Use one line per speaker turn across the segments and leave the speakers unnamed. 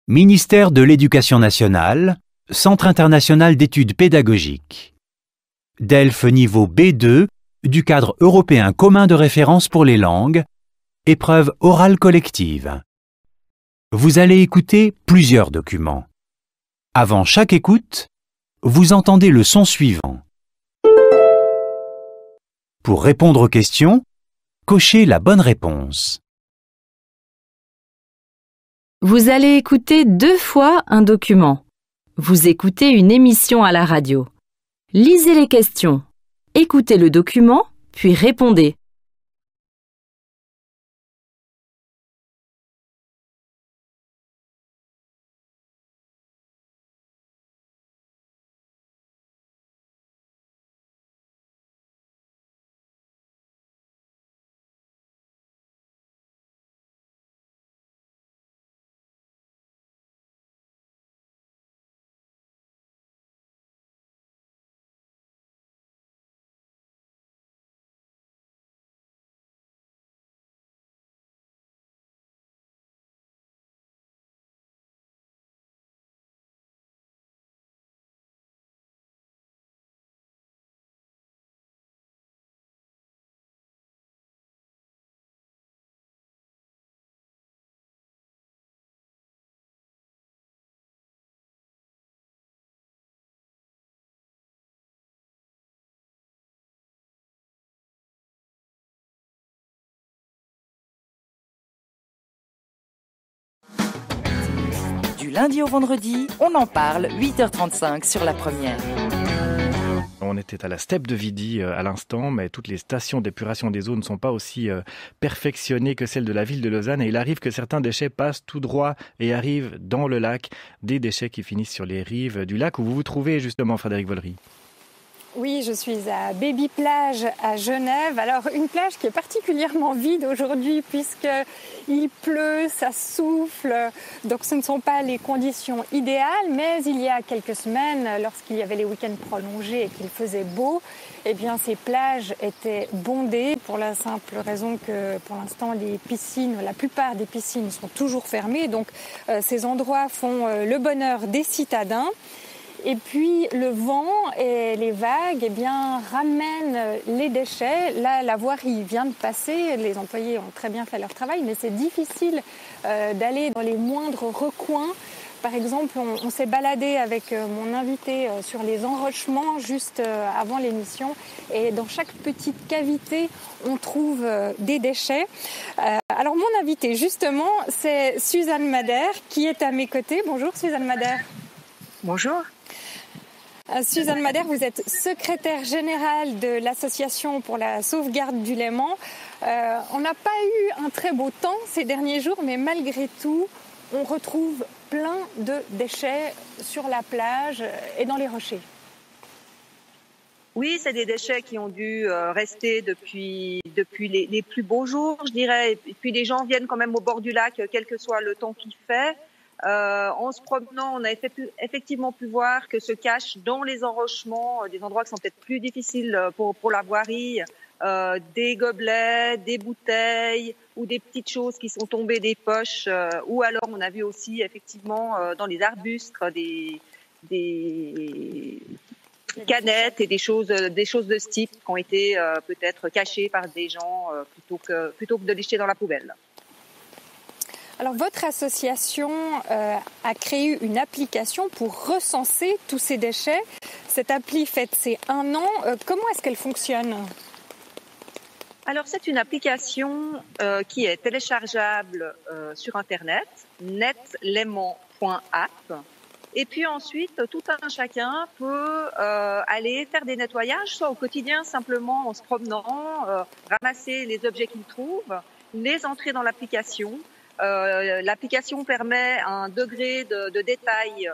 Ministère de l'Éducation nationale, Centre international d'études pédagogiques. DELF niveau B2 du cadre européen commun de référence pour les langues, épreuve orale collective. Vous allez écouter plusieurs documents. Avant chaque écoute, vous entendez le son suivant. Pour répondre aux questions, cochez la bonne réponse.
Vous allez écouter 2 fois un document. Vous écoutez une émission à la radio. Lisez les questions. Écoutez le document, puis répondez.
Du lundi au vendredi, on en parle, 8h35 sur la première.
On était à la steppe de Vidi à l'instant, mais toutes les stations d'épuration des eaux ne sont pas aussi perfectionnées que celles de la ville de Lausanne. Et il arrive que certains déchets passent tout droit et arrivent dans le lac, des déchets qui finissent sur les rives du lac où vous vous trouvez justement, Frédéric Vollery.
Oui, je suis à Baby Plage à Genève. Alors une plage qui est particulièrement vide aujourd'hui puisqu'il pleut, ça souffle. Donc ce ne sont pas les conditions idéales, mais il y a quelques semaines, lorsqu'il y avait les week-ends prolongés et qu'il faisait beau, eh bien ces plages étaient bondées pour la simple raison que pour l'instant la plupart des piscines sont toujours fermées. Donc ces endroits font le bonheur des citadins. Et puis le vent et les vagues ramènent les déchets. Là, la voirie vient de passer, les employés ont très bien fait leur travail, mais c'est difficile d'aller dans les moindres recoins. Par exemple, on s'est baladé avec mon invité sur les enrochements juste avant l'émission. Et dans chaque petite cavité, on trouve des déchets. Alors mon invité, justement, c'est Suzanne Madère qui est à mes côtés. Bonjour Suzanne Madère.
Bonjour.
Suzanne Madère, vous êtes secrétaire générale de l'Association pour la sauvegarde du Léman. On n'a pas eu un très beau temps ces derniers jours, mais malgré tout, on retrouve plein de déchets sur la plage et dans les rochers.
Oui, c'est des déchets qui ont dû rester depuis les plus beaux jours, je dirais. Et puis les gens viennent quand même au bord du lac, quel que soit le temps qu'il fait. En se promenant, on a effectivement pu voir que se cachent dans les enrochements, des endroits qui sont peut-être plus difficiles pour la voirie, des gobelets, des bouteilles ou des petites choses qui sont tombées des poches. Ou alors on a vu aussi effectivement dans les arbustes des canettes et des choses de ce type qui ont été peut-être cachées par des gens plutôt que de les jeter dans la poubelle.
Alors, votre association a créé une application pour recenser tous ces déchets. Cette appli fête ses 1 an. Comment est-ce qu'elle fonctionne ?
Alors, c'est une application qui est téléchargeable sur Internet, netléman.app. Et puis ensuite, tout un chacun peut aller faire des nettoyages, soit au quotidien, simplement en se promenant, ramasser les objets qu'il trouve, les entrer dans l'application. L'application permet un degré de détail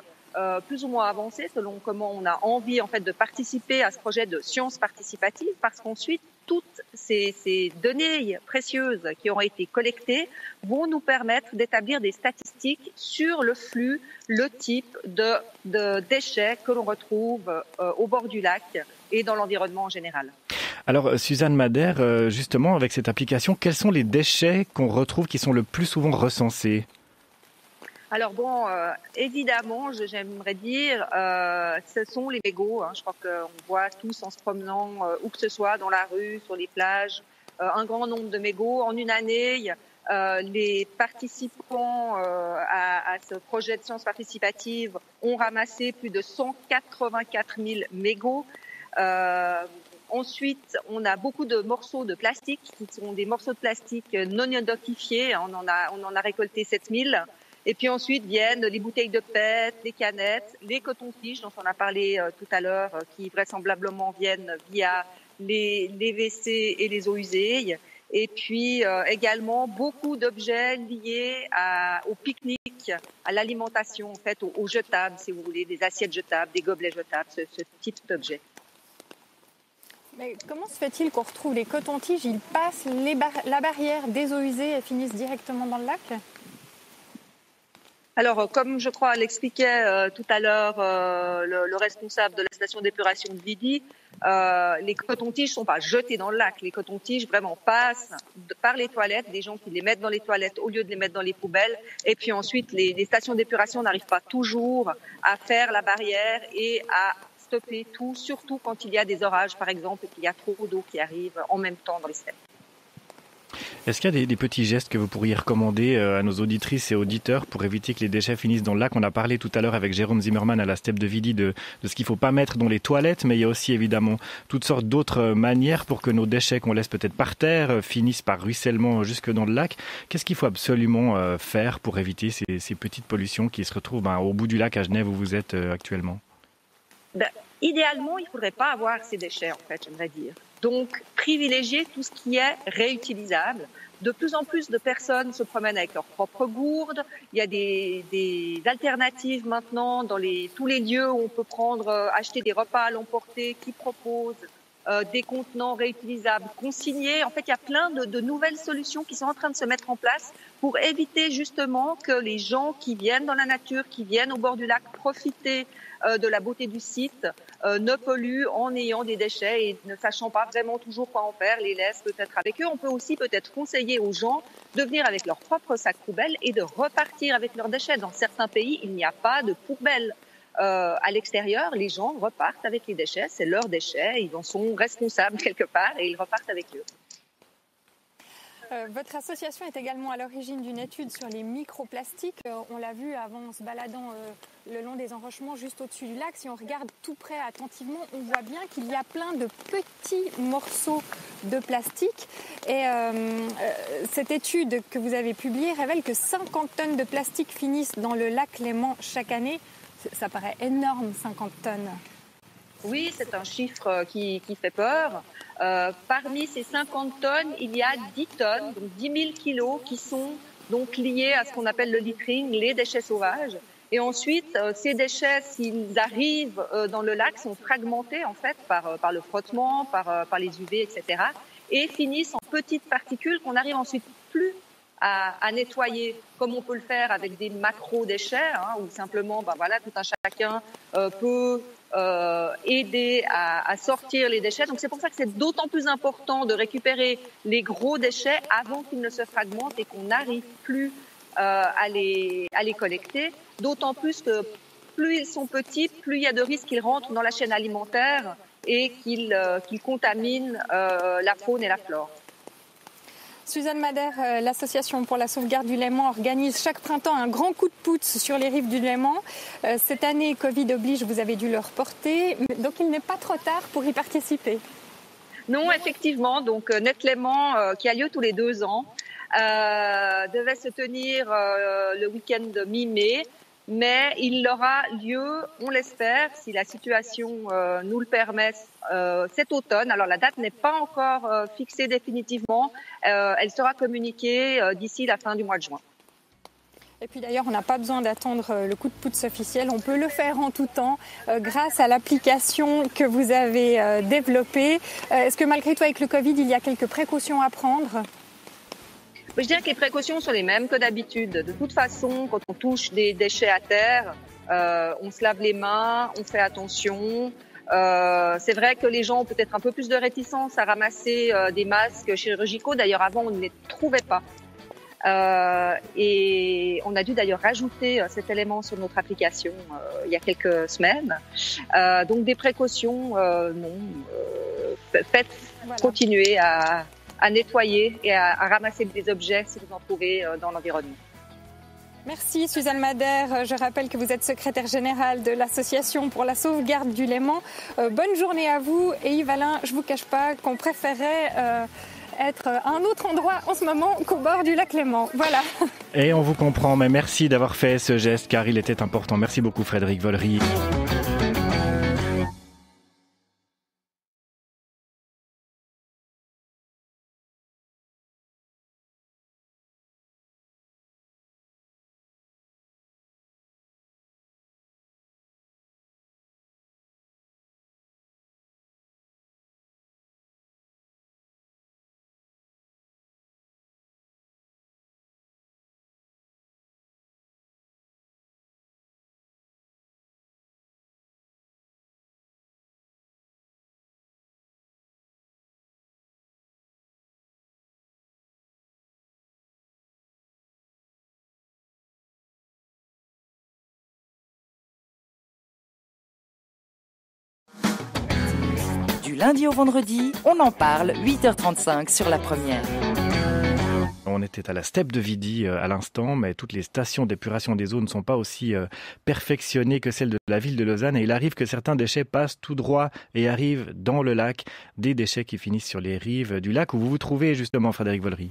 plus ou moins avancé selon comment on a envie en fait de participer à ce projet de science participative, parce qu'ensuite toutes ces données précieuses qui ont été collectées vont nous permettre d'établir des statistiques sur le flux, le type de déchets que l'on retrouve au bord du lac et dans l'environnement en général.
Alors Suzanne Madère, justement avec cette application, quels sont les déchets qu'on retrouve qui sont le plus souvent recensés ?
Alors bon, évidemment, j'aimerais dire, ce sont les mégots. Je crois qu'on voit tous en se promenant, où que ce soit, dans la rue, sur les plages, un grand nombre de mégots. En une année, les participants à ce projet de sciences participatives ont ramassé plus de 184 000 mégots. Ensuite, on a beaucoup de morceaux de plastique qui sont des morceaux de plastique non identifiés. On en a récolté 7000. Et puis ensuite viennent les bouteilles de PET, les canettes, les cotons-tiges dont on a parlé tout à l'heure, qui vraisemblablement viennent via les WC et les eaux usées. Et puis également beaucoup d'objets liés au pique-nique, à l'alimentation, en fait, aux jetables, si vous voulez, des assiettes jetables, des gobelets jetables, ce type d'objets.
Mais comment se fait-il qu'on retrouve les cotons-tiges, ils passent la barrière des eaux usées et finissent directement dans le lac ?
Alors, comme je crois l'expliquait tout à l'heure le responsable de la station d'épuration de Vidy, les cotons-tiges sont pas jetés dans le lac. Les cotons-tiges vraiment passent par les toilettes, des gens qui les mettent dans les toilettes au lieu de les mettre dans les poubelles. Et puis ensuite, les stations d'épuration n'arrivent pas toujours à faire la barrière et à stopper tout, surtout quand il y a des orages, par exemple, et qu'il y a trop d'eau qui arrive en même temps dans les steppes.
Est-ce qu'il y a des petits gestes que vous pourriez recommander à nos auditrices et auditeurs pour éviter que les déchets finissent dans le lac ? On a parlé tout à l'heure avec Jérôme Zimmermann à la steppe de Vidy de ce qu'il ne faut pas mettre dans les toilettes, mais il y a aussi évidemment toutes sortes d'autres manières pour que nos déchets qu'on laisse peut-être par terre finissent par ruissellement jusque dans le lac. Qu'est-ce qu'il faut absolument faire pour éviter ces petites pollutions qui se retrouvent au bout du lac à Genève où vous êtes actuellement ?
Idéalement, il ne faudrait pas avoir ces déchets, en fait, j'aimerais dire. Donc, privilégier tout ce qui est réutilisable. De plus en plus de personnes se promènent avec leur propre gourde. Il y a des alternatives maintenant dans tous les lieux où on peut acheter des repas à l'emporter qui proposent des contenants réutilisables consignés. En fait, il y a plein de nouvelles solutions qui sont en train de se mettre en place pour éviter justement que les gens qui viennent dans la nature, qui viennent au bord du lac profiter de la beauté du site, ne polluent en ayant des déchets et ne sachant pas vraiment toujours quoi en faire, les laissent peut-être avec eux. On peut aussi peut-être conseiller aux gens de venir avec leur propre sac poubelle et de repartir avec leurs déchets. Dans certains pays, il n'y a pas de poubelle. À l'extérieur, les gens repartent avec les déchets, c'est leurs déchets, ils en sont responsables quelque part et ils repartent avec eux.
Votre association est également à l'origine d'une étude sur les microplastiques. On l'a vu avant en se baladant le long des enrochements juste au-dessus du lac. Si on regarde tout près attentivement, on voit bien qu'il y a plein de petits morceaux de plastique. Et cette étude que vous avez publiée révèle que 50 tonnes de plastique finissent dans le lac Léman chaque année. Ça paraît énorme, 50 tonnes.
Oui, c'est un chiffre qui fait peur. Parmi ces 50 tonnes, il y a 10 tonnes, donc 10 000 kilos qui sont donc liés à ce qu'on appelle le littering, les déchets sauvages. Et ensuite, ces déchets, s'ils arrivent dans le lac, sont fragmentés en fait par le frottement, par les UV, etc. et finissent en petites particules qu'on n'arrive ensuite plus à nettoyer, comme on peut le faire avec des macro-déchets, où simplement, tout un chacun peut aider à sortir les déchets. Donc c'est pour ça que c'est d'autant plus important de récupérer les gros déchets avant qu'ils ne se fragmentent et qu'on n'arrive plus à les collecter. D'autant plus que plus ils sont petits, plus il y a de risques qu'ils rentrent dans la chaîne alimentaire et qu'ils contaminent la faune et la flore.
Suzanne Madère, l'association pour la sauvegarde du Léman organise chaque printemps un grand coup de pouce sur les rives du Léman. Cette année, Covid oblige, vous avez dû le reporter, donc il n'est pas trop tard pour y participer.
Non, effectivement, donc Net Léman, qui a lieu tous les 2 ans, devait se tenir le week-end de mi-mai, mais il aura lieu, on l'espère, si la situation nous le permet, cet automne. Alors la date n'est pas encore fixée définitivement, elle sera communiquée d'ici la fin du mois de juin.
Et puis d'ailleurs, on n'a pas besoin d'attendre le coup de pouce officiel, on peut le faire en tout temps grâce à l'application que vous avez développée. Est-ce que malgré tout, avec le Covid, il y a quelques précautions à prendre ?
Je dirais que les précautions sont les mêmes que d'habitude. De toute façon, quand on touche des déchets à terre, on se lave les mains, on fait attention. C'est vrai que les gens ont peut-être un peu plus de réticence à ramasser des masques chirurgicaux. D'ailleurs, avant, on ne les trouvait pas. Et on a dû d'ailleurs rajouter cet élément sur notre application il y a quelques semaines. Donc des précautions, faites continuer à nettoyer et à ramasser des objets si vous en trouvez dans l'environnement.
Merci Suzanne Madère. Je rappelle que vous êtes secrétaire générale de l'Association pour la sauvegarde du Léman. Bonne journée à vous. Et Yves-Alain, je ne vous cache pas qu'on préférait être à un autre endroit en ce moment qu'au bord du lac Léman. Voilà.
Et on vous comprend, mais merci d'avoir fait ce geste car il était important. Merci beaucoup Frédéric Vollery.
Du lundi au vendredi, on en parle, 8h35 sur la première.
On était à la steppe de Vidi à l'instant, mais toutes les stations d'épuration des eaux ne sont pas aussi perfectionnées que celles de la ville de Lausanne. Et il arrive que certains déchets passent tout droit et arrivent dans le lac, des déchets qui finissent sur les rives du lac où vous vous trouvez justement, Frédéric Vollery.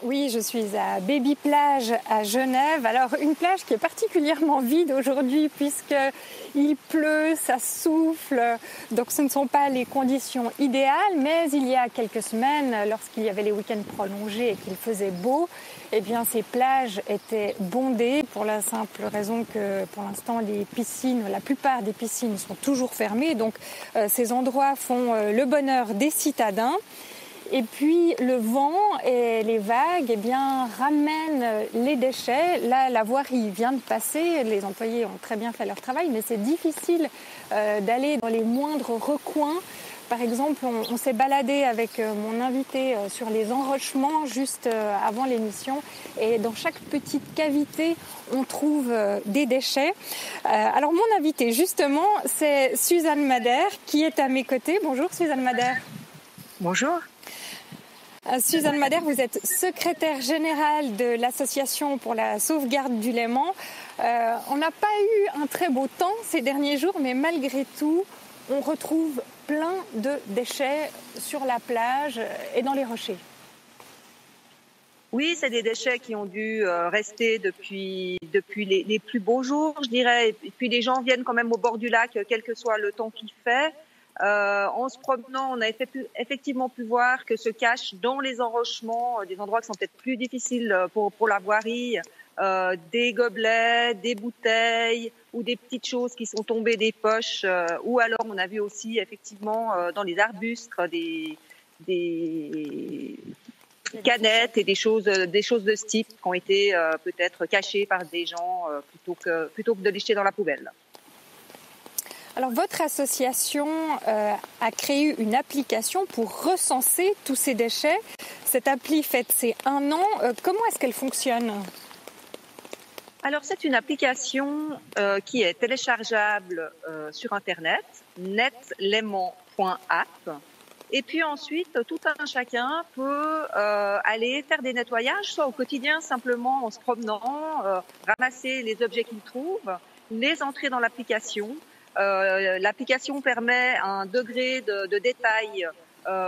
Oui, je suis à Baby Plage à Genève. Alors, une plage qui est particulièrement vide aujourd'hui puisqu'il pleut, ça souffle. Donc, ce ne sont pas les conditions idéales. Mais il y a quelques semaines, lorsqu'il y avait les week-ends prolongés et qu'il faisait beau, eh bien, ces plages étaient bondées pour la simple raison que, pour l'instant, la plupart des piscines sont toujours fermées. Donc, ces endroits font le bonheur des citadins. Et puis le vent et les vagues ramènent les déchets. Là, la voirie vient de passer, les employés ont très bien fait leur travail, mais c'est difficile d'aller dans les moindres recoins. Par exemple, on s'est baladé avec mon invité sur les enrochements juste avant l'émission. Et dans chaque petite cavité, on trouve des déchets. Alors mon invité, justement, c'est Suzanne Madère qui est à mes côtés. Bonjour Suzanne Madère.
Bonjour.
Suzanne Madère, vous êtes secrétaire générale de l'Association pour la sauvegarde du Léman. On n'a pas eu un très beau temps ces derniers jours, mais malgré tout, on retrouve plein de déchets sur la plage et dans les rochers.
Oui, c'est des déchets qui ont dû rester depuis les plus beaux jours, je dirais. Et puis les gens viennent quand même au bord du lac, quel que soit le temps qu'il fait. En se promenant, on a effectivement pu voir que se cachent dans les enrochements, des endroits qui sont peut-être plus difficiles pour la voirie, des gobelets, des bouteilles ou des petites choses qui sont tombées des poches. Ou alors on a vu aussi effectivement dans les arbustes des canettes et des choses de ce type qui ont été peut-être cachées par des gens plutôt que de les jeter dans la poubelle.
Alors, votre association a créé une application pour recenser tous ces déchets. Cette appli fête ses 1 an. Comment est-ce qu'elle fonctionne ?
Alors, c'est une application qui est téléchargeable sur Internet, netléman.app. Et puis ensuite, tout un chacun peut aller faire des nettoyages, soit au quotidien, simplement en se promenant, ramasser les objets qu'il trouve, les entrer dans l'application. L'application permet un degré de détail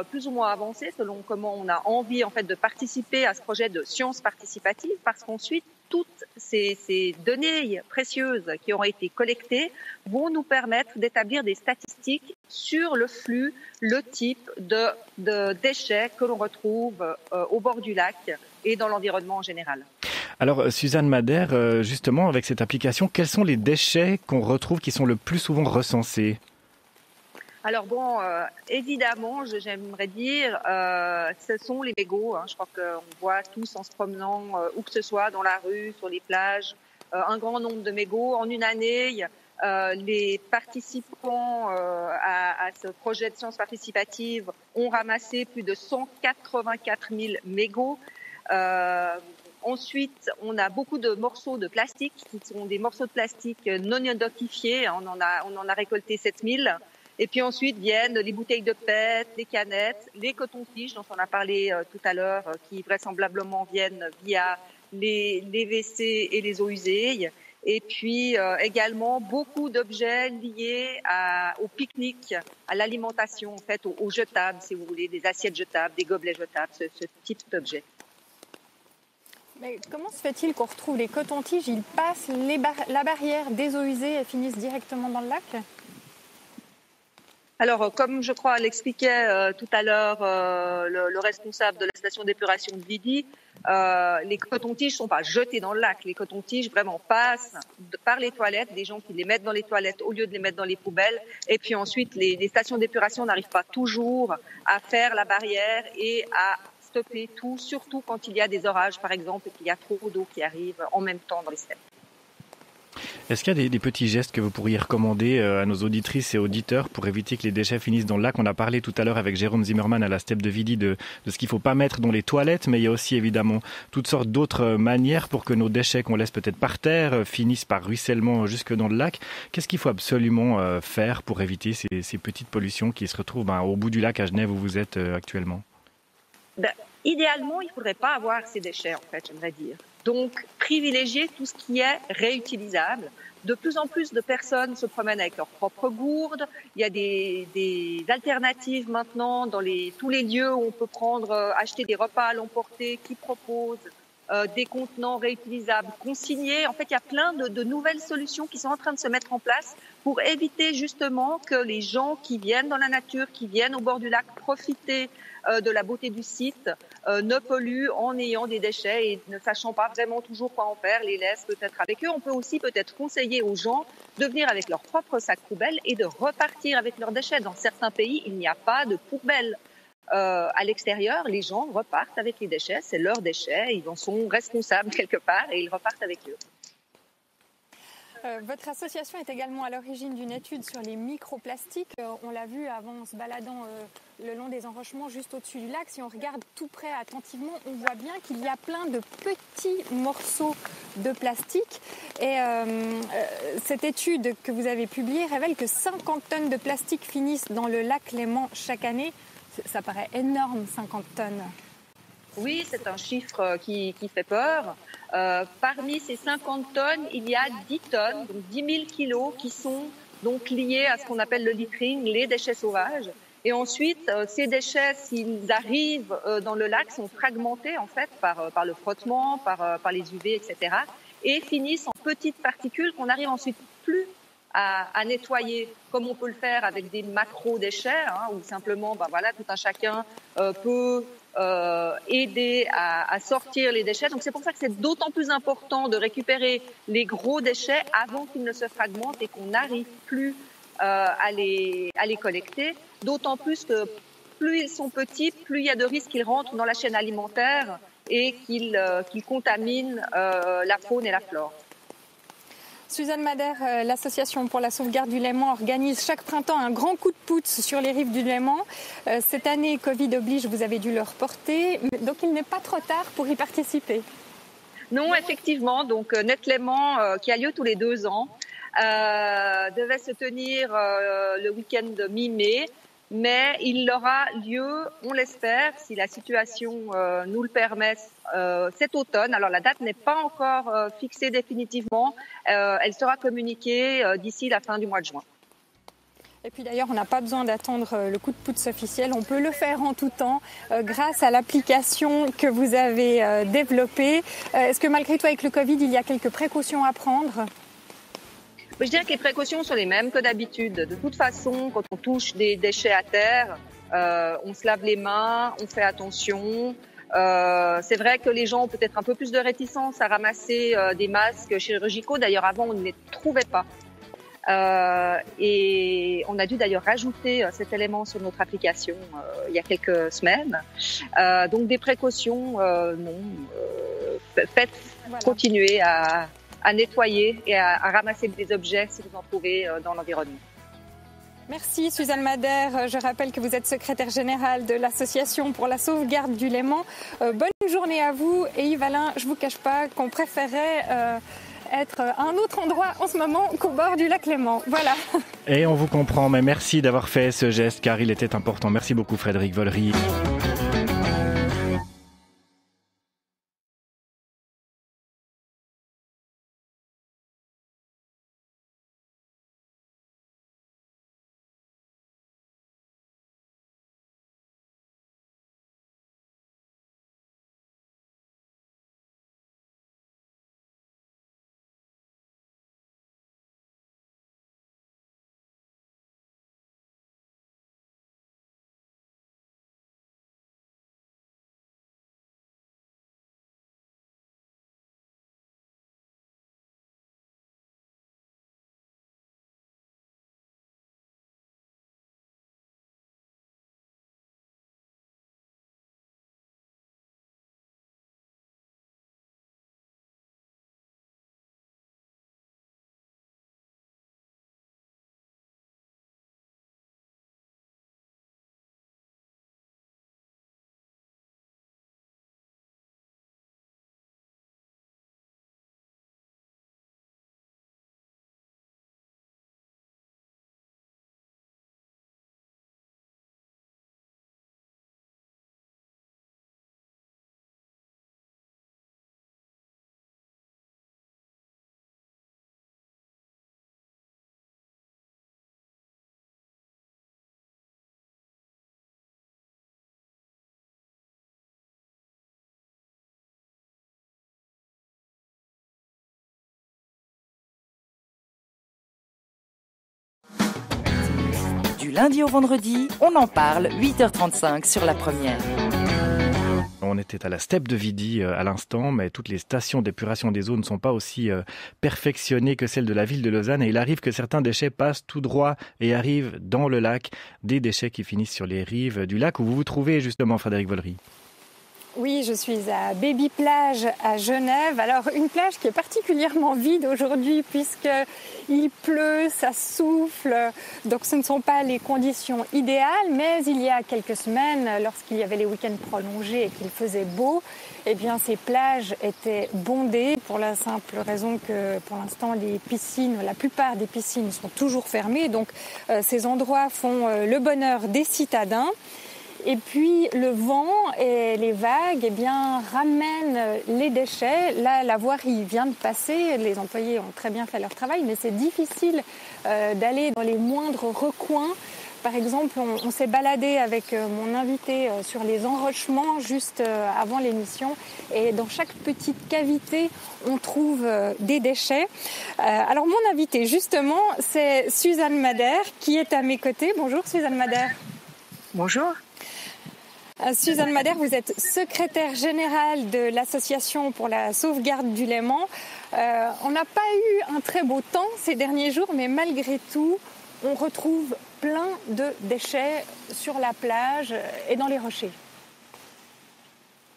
plus ou moins avancé selon comment on a envie en fait de participer à ce projet de science participative, parce qu'ensuite toutes ces données précieuses qui ont été collectées vont nous permettre d'établir des statistiques sur le flux, le type de déchets que l'on retrouve au bord du lac et dans l'environnement en général.
Alors Suzanne Madère, justement avec cette application, quels sont les déchets qu'on retrouve qui sont le plus souvent recensés ?
Alors bon, évidemment, j'aimerais dire, ce sont les mégots. Je crois qu'on voit tous en se promenant, où que ce soit, dans la rue, sur les plages, un grand nombre de mégots. En une année, les participants à ce projet de science participative ont ramassé plus de 184 000 mégots. Ensuite, on a beaucoup de morceaux de plastique qui sont des morceaux de plastique non identifiés. On en a récolté 7000. Et puis ensuite viennent les bouteilles de PET, les canettes, les cotons-tiges dont on a parlé tout à l'heure, qui vraisemblablement viennent via les WC et les eaux usées. Et puis également beaucoup d'objets liés au pique-nique, à l'alimentation, en fait, aux jetables, si vous voulez, des assiettes jetables, des gobelets jetables, ce type d'objets.
Mais comment se fait-il qu'on retrouve les cotons-tiges, ils passent la barrière des eaux usées et finissent directement dans le lac ?
Alors, comme je crois l'expliquait tout à l'heure le responsable de la station d'épuration de Vidy, les cotons-tiges sont pas jetés dans le lac. Les cotons-tiges vraiment passent par les toilettes, des gens qui les mettent dans les toilettes au lieu de les mettre dans les poubelles. Et puis ensuite, les stations d'épuration n'arrivent pas toujours à faire la barrière et à stopper tout, surtout quand il y a des orages, par exemple, et qu'il y a trop d'eau qui arrive en même temps dans les steppes.
Est-ce qu'il y a des petits gestes que vous pourriez recommander à nos auditrices et auditeurs pour éviter que les déchets finissent dans le lac ? On a parlé tout à l'heure avec Jérôme Zimmermann à la steppe de Vidy de ce qu'il ne faut pas mettre dans les toilettes, mais il y a aussi évidemment toutes sortes d'autres manières pour que nos déchets qu'on laisse peut-être par terre finissent par ruissellement jusque dans le lac. Qu'est-ce qu'il faut absolument faire pour éviter ces petites pollutions qui se retrouvent au bout du lac à Genève où vous êtes actuellement ?
Idéalement, il ne faudrait pas avoir ces déchets, en fait, j'aimerais dire. Donc, privilégier tout ce qui est réutilisable. De plus en plus de personnes se promènent avec leurs propres gourdes. Il y a des alternatives maintenant dans tous les lieux où on peut acheter des repas à l'emporter qui proposent des contenants réutilisables consignés. En fait, il y a plein de nouvelles solutions qui sont en train de se mettre en place pour éviter justement que les gens qui viennent dans la nature, qui viennent au bord du lac profiter de la beauté du site, ne polluent en ayant des déchets et ne sachant pas vraiment toujours quoi en faire, les laissent peut-être avec eux. On peut aussi peut-être conseiller aux gens de venir avec leur propre sac poubelle et de repartir avec leurs déchets. Dans certains pays, il n'y a pas de poubelle. À l'extérieur, les gens repartent avec les déchets, c'est leurs déchets, ils en sont responsables quelque part et ils repartent avec eux.
Votre association est également à l'origine d'une étude sur les microplastiques. On l'a vu avant en se baladant le long des enrochements juste au-dessus du lac. Si on regarde tout près attentivement, on voit bien qu'il y a plein de petits morceaux de plastique. Et cette étude que vous avez publiée révèle que 50 tonnes de plastique finissent dans le lac Léman chaque année. Ça paraît énorme, 50 tonnes.
Oui, c'est un chiffre qui fait peur. Parmi ces 50 tonnes, il y a 10 tonnes, donc 10 000 kilos qui sont donc liés à ce qu'on appelle le littering, les déchets sauvages. Et ensuite, ces déchets, s'ils arrivent dans le lac, sont fragmentés en fait par le frottement, par les UV, etc. et finissent en petites particules qu'on n'arrive ensuite plus à nettoyer, comme on peut le faire avec des macro-déchets, où simplement, tout un chacun peut aider à sortir les déchets. Donc c'est pour ça que c'est d'autant plus important de récupérer les gros déchets avant qu'ils ne se fragmentent et qu'on n'arrive plus à les collecter. D'autant plus que plus ils sont petits, plus il y a de risques qu'ils rentrent dans la chaîne alimentaire et qu'ils contaminent la faune et la flore.
Suzanne Madère, l'association pour la sauvegarde du Léman organise chaque printemps un grand coup de pouce sur les rives du Léman. Cette année, Covid oblige, vous avez dû le reporter, donc il n'est pas trop tard pour y participer.
Non, effectivement, donc Net Léman, qui a lieu tous les 2 ans, devait se tenir le week-end de mi-mai, mais il aura lieu, on l'espère, si la situation nous le permet, cet automne. Alors la date n'est pas encore fixée définitivement, elle sera communiquée d'ici la fin du mois de juin.
Et puis d'ailleurs, on n'a pas besoin d'attendre le coup de pouce officiel, on peut le faire en tout temps grâce à l'application que vous avez développée. Est-ce que malgré tout, avec le Covid, il y a quelques précautions à prendre ?
Je dirais que les précautions sont les mêmes que d'habitude. De toute façon, quand on touche des déchets à terre, on se lave les mains, on fait attention. C'est vrai que les gens ont peut-être un peu plus de réticence à ramasser des masques chirurgicaux. D'ailleurs, avant, on ne les trouvait pas. Et on a dû d'ailleurs rajouter cet élément sur notre application il y a quelques semaines. Donc des précautions, non. Faites continuer à nettoyer et à ramasser des objets si vous en trouvez dans l'environnement.
Merci Suzanne Madère. Je rappelle que vous êtes secrétaire générale de l'Association pour la sauvegarde du Léman. Bonne journée à vous. Et Yves Alain, je ne vous cache pas qu'on préférait être à un autre endroit en ce moment qu'au bord du lac Léman. Voilà.
Et on vous comprend, mais merci d'avoir fait ce geste car il était important. Merci beaucoup Frédéric Vollery.
Du lundi au vendredi, on en parle, 8h35 sur la première.
On était à la steppe de Vidi à l'instant, mais toutes les stations d'épuration des eaux ne sont pas aussi perfectionnées que celles de la ville de Lausanne. Et il arrive que certains déchets passent tout droit et arrivent dans le lac, des déchets qui finissent sur les rives du lac où vous vous trouvez justement, Frédéric Vollery.
Oui, je suis à Baby Plage à Genève. Alors, une plage qui est particulièrement vide aujourd'hui puisqu'il pleut, ça souffle. Donc, ce ne sont pas les conditions idéales. Mais il y a quelques semaines, lorsqu'il y avait les week-ends prolongés et qu'il faisait beau, eh bien, ces plages étaient bondées pour la simple raison que, pour l'instant, la plupart des piscines sont toujours fermées. Donc, ces endroits font le bonheur des citadins. Et puis le vent et les vagues ramènent les déchets. Là, la voirie vient de passer, les employés ont très bien fait leur travail, mais c'est difficile d'aller dans les moindres recoins. Par exemple, on s'est baladé avec mon invité sur les enrochements juste avant l'émission. Et dans chaque petite cavité, on trouve des déchets. Alors mon invité, justement, c'est Suzanne Madère qui est à mes côtés. Bonjour Suzanne Madère.
Bonjour.
Suzanne Madère, vous êtes secrétaire générale de l'Association pour la sauvegarde du Léman. On n'a pas eu un très beau temps ces derniers jours, mais malgré tout, on retrouve plein de déchets sur la plage et dans les rochers.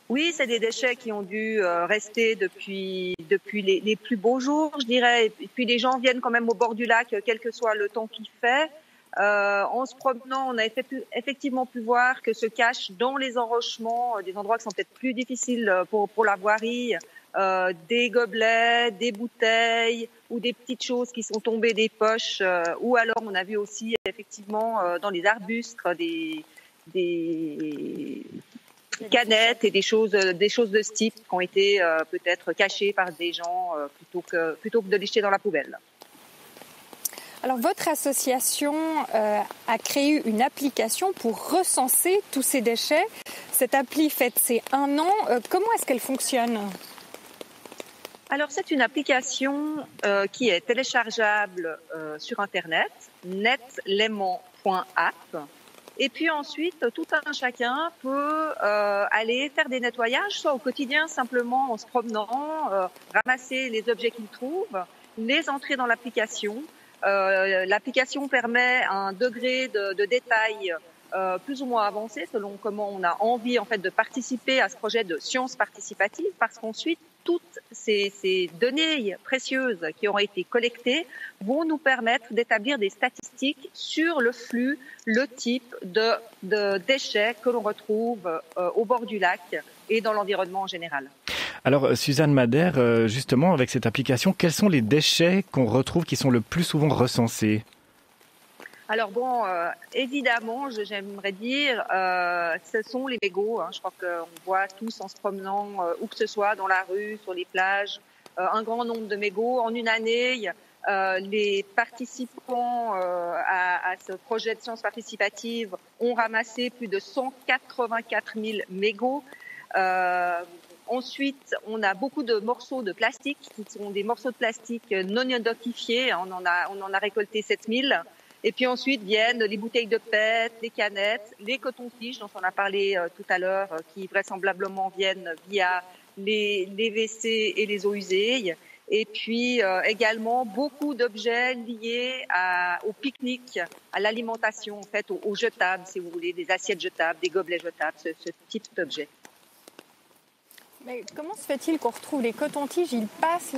Oui, c'est des déchets qui ont dû rester depuis les plus beaux jours, je dirais. Et puis les gens viennent quand même au bord du lac, quel que soit le temps qu'il fait. En se promenant, on a effectivement pu voir que se cachent dans les enrochements, des endroits qui sont peut-être plus difficiles pour la voirie, des gobelets, des bouteilles ou des petites choses qui sont tombées des poches. Ou alors on a vu aussi effectivement dans les arbustes des canettes et des choses de ce type qui ont été peut-être cachées par des gens plutôt que de les jeter dans la poubelle.
Alors, votre association a créé une application pour recenser tous ces déchets. Cette appli fête ses 1 an. Comment est-ce qu'elle fonctionne ?
Alors, c'est une application qui est téléchargeable sur Internet, netléman.app. Et puis ensuite, tout un chacun peut aller faire des nettoyages, soit au quotidien, simplement en se promenant, ramasser les objets qu'il trouve, les entrer dans l'application. L'application permet un degré de détail plus ou moins avancé selon comment on a envie en fait de participer à ce projet de science participative, parce qu'ensuite toutes ces données précieuses qui auront été collectées vont nous permettre d'établir des statistiques sur le flux, le type de déchets que l'on retrouve au bord du lac et dans l'environnement en général.
Alors, Suzanne Madère, justement, avec cette application, quels sont les déchets qu'on retrouve qui sont le plus souvent recensés ?
Alors bon, évidemment, j'aimerais dire, ce sont les mégots. Je crois qu'on voit tous en se promenant, où que ce soit, dans la rue, sur les plages, un grand nombre de mégots. En une année, les participants à ce projet de sciences participatives ont ramassé plus de 184 000 mégots. Ensuite, on a beaucoup de morceaux de plastique qui sont des morceaux de plastique non identifiés. On en a récolté 7 000. Et puis ensuite viennent les bouteilles de PET, les canettes, les cotons-tiges dont on a parlé tout à l'heure, qui vraisemblablement viennent via les WC et les eaux usées. Et puis également beaucoup d'objets liés au pique-nique, à l'alimentation, en fait, aux jetables, si vous voulez, des assiettes jetables, des gobelets jetables, ce type d'objets.
Mais comment se fait-il qu'on retrouve les cotons-tiges, ils passent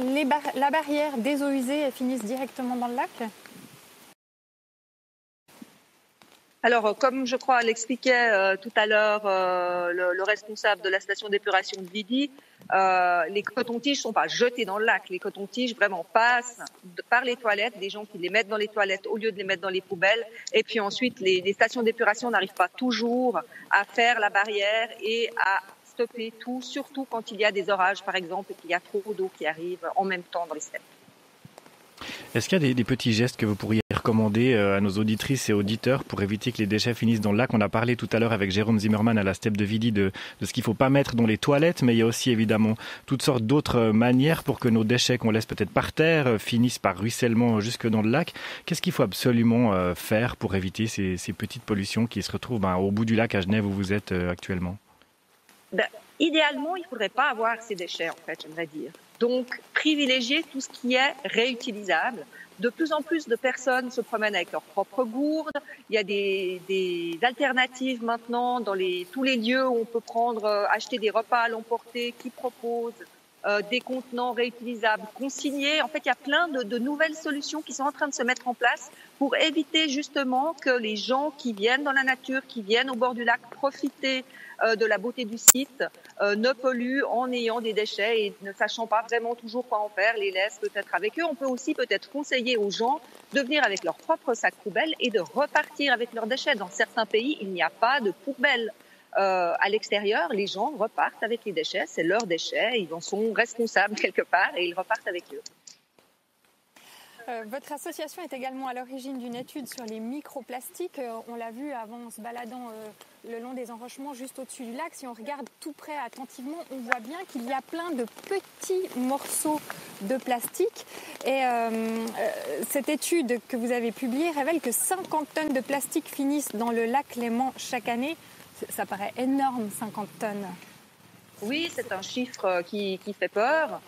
la barrière des eaux usées et finissent directement dans le lac ?
Alors, comme je crois l'expliquait tout à l'heure le responsable de la station d'épuration de Vidy, les cotons-tiges sont pas jetés dans le lac. Les cotons-tiges vraiment passent par les toilettes, des gens qui les mettent dans les toilettes au lieu de les mettre dans les poubelles. Et puis ensuite, les stations d'épuration n'arrivent pas toujours à faire la barrière et à stopper tout, surtout quand il y a des orages, par exemple, et qu'il y a trop d'eau qui arrive en même temps dans les steppes.
Est-ce qu'il y a des petits gestes que vous pourriez recommander à nos auditrices et auditeurs pour éviter que les déchets finissent dans le lac ? On a parlé tout à l'heure avec Jérôme Zimmermann à la steppe de Vidy de ce qu'il ne faut pas mettre dans les toilettes, mais il y a aussi évidemment toutes sortes d'autres manières pour que nos déchets qu'on laisse peut-être par terre finissent par ruissellement jusque dans le lac. Qu'est-ce qu'il faut absolument faire pour éviter ces petites pollutions qui se retrouvent au bout du lac à Genève où vous êtes actuellement ?
Idéalement, il ne faudrait pas avoir ces déchets, en fait, j'aimerais dire. Donc, privilégier tout ce qui est réutilisable. De plus en plus de personnes se promènent avec leurs propres gourdes. Il y a des alternatives maintenant dans tous les lieux où on peut acheter des repas à l'emporter qui proposent des contenants réutilisables consignés. En fait, il y a plein de nouvelles solutions qui sont en train de se mettre en place pour éviter justement que les gens qui viennent dans la nature, qui viennent au bord du lac profiter de la beauté du site, ne polluent en ayant des déchets et ne sachant pas vraiment toujours quoi en faire, les laissent peut-être avec eux. On peut aussi peut-être conseiller aux gens de venir avec leur propre sac poubelle et de repartir avec leurs déchets. Dans certains pays, il n'y a pas de poubelle. À l'extérieur, les gens repartent avec les déchets, c'est leurs déchets, ils en sont responsables quelque part et ils repartent avec eux.
Votre association est également à l'origine d'une étude sur les microplastiques. On l'a vu avant en se baladant le long des enrochements juste au-dessus du lac. Si on regarde tout près attentivement, on voit bien qu'il y a plein de petits morceaux de plastique. Et cette étude que vous avez publiée révèle que 50 tonnes de plastique finissent dans le lac Léman chaque année. Ça paraît énorme, 50 tonnes.
Oui, c'est un chiffre qui fait peur.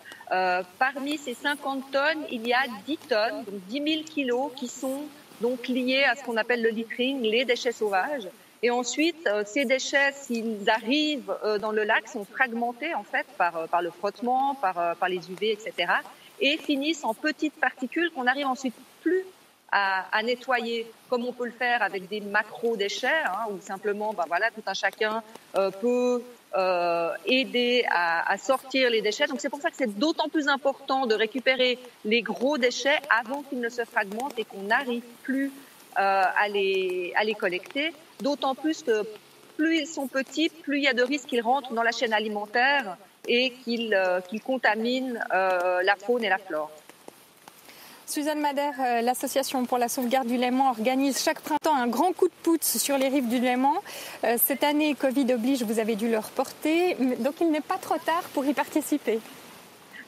Parmi ces 50 tonnes, il y a 10 tonnes, donc 10 000 kilos qui sont donc liés à ce qu'on appelle le littering, les déchets sauvages. Et ensuite, ces déchets, s'ils arrivent dans le lac, sont fragmentés en fait par le frottement, par les UV, etc. et finissent en petites particules qu'on n'arrive ensuite plus à nettoyer, comme on peut le faire avec des macro-déchets, où simplement, tout un chacun peut aider à sortir les déchets. Donc c'est pour ça que c'est d'autant plus important de récupérer les gros déchets avant qu'ils ne se fragmentent et qu'on n'arrive plus à les collecter. D'autant plus que plus ils sont petits, plus il y a de risques qu'ils rentrent dans la chaîne alimentaire et qu'ils contaminent la faune et la flore.
Suzanne Madère, l'association pour la sauvegarde du Léman organise chaque printemps un grand coup de pouce sur les rives du Léman. Cette année, Covid oblige, vous avez dû le reporter, donc il n'est pas trop tard pour y participer.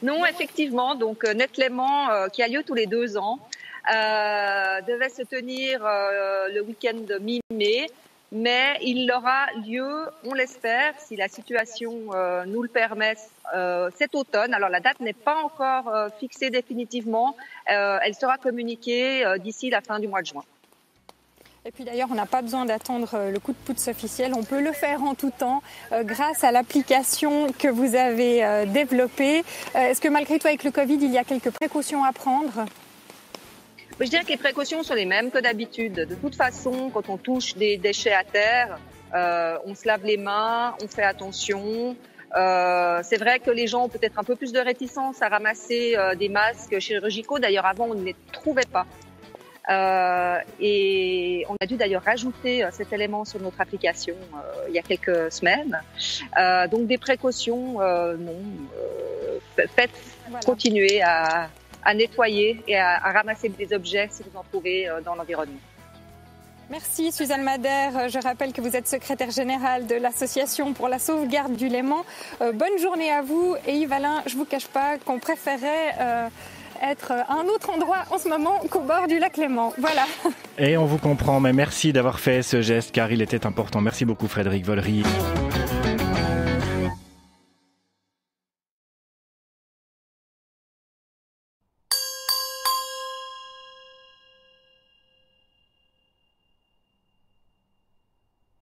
Non, effectivement, donc Net Léman, qui a lieu tous les 2 ans, devait se tenir le week-end de mi-mai, mais il aura lieu, on l'espère, si la situation nous le permet, cet automne. Alors la date n'est pas encore fixée définitivement, elle sera communiquée d'ici la fin du mois de juin.
Et puis d'ailleurs, on n'a pas besoin d'attendre le coup de pouce officiel. On peut le faire en tout temps grâce à l'application que vous avez développée. Est-ce que malgré tout, avec le Covid, il y a quelques précautions à prendre ?
Je dirais que les précautions sont les mêmes que d'habitude. De toute façon, quand on touche des déchets à terre, on se lave les mains, on fait attention. C'est vrai que les gens ont peut-être un peu plus de réticence à ramasser des masques chirurgicaux. D'ailleurs, avant, on ne les trouvait pas. Et on a dû d'ailleurs rajouter cet élément sur notre application il y a quelques semaines. Donc des précautions, faites, continuez à nettoyer et à ramasser des objets si vous en trouvez dans l'environnement.
Merci Suzanne Madère. Je rappelle que vous êtes secrétaire générale de l'Association pour la sauvegarde du Léman. Bonne journée à vous. Et Yves Alain, je ne vous cache pas qu'on préférait être à un autre endroit en ce moment qu'au bord du lac Léman. Voilà.
Et on vous comprend, mais merci d'avoir fait ce geste car il était important. Merci beaucoup Frédéric Vollery.